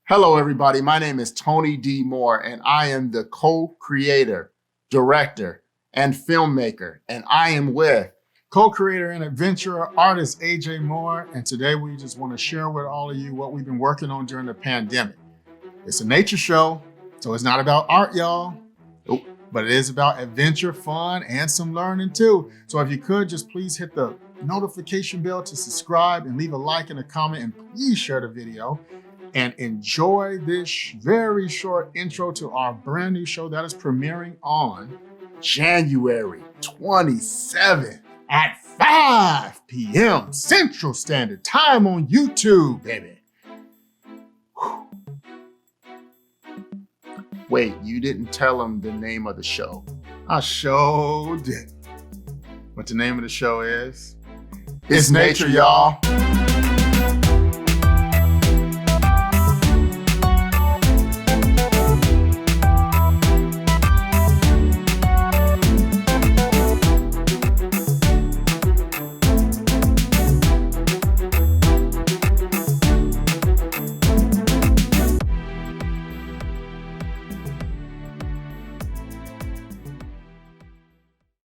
Hello, everybody. My name is Tony D. Moore, and I am the co-creator, director, and filmmaker. And I am with co-creator and adventurer artist AJ Moore. And today we just want to share with all of you what we've been working on during the pandemic. It's a nature show, so it's not about art, y'all. Nope. But it is about adventure, fun, and some learning too. So if you could, just please hit the notification bell to subscribe and leave a like and a comment, and please share the video. And enjoy this very short intro to our brand new show that is premiering on January 27th at 5 p.m. Central Standard Time on YouTube, baby. Whew. Wait, you didn't tell them the name of the show. I sure did. What the name of the show is? It's Nature, y'all.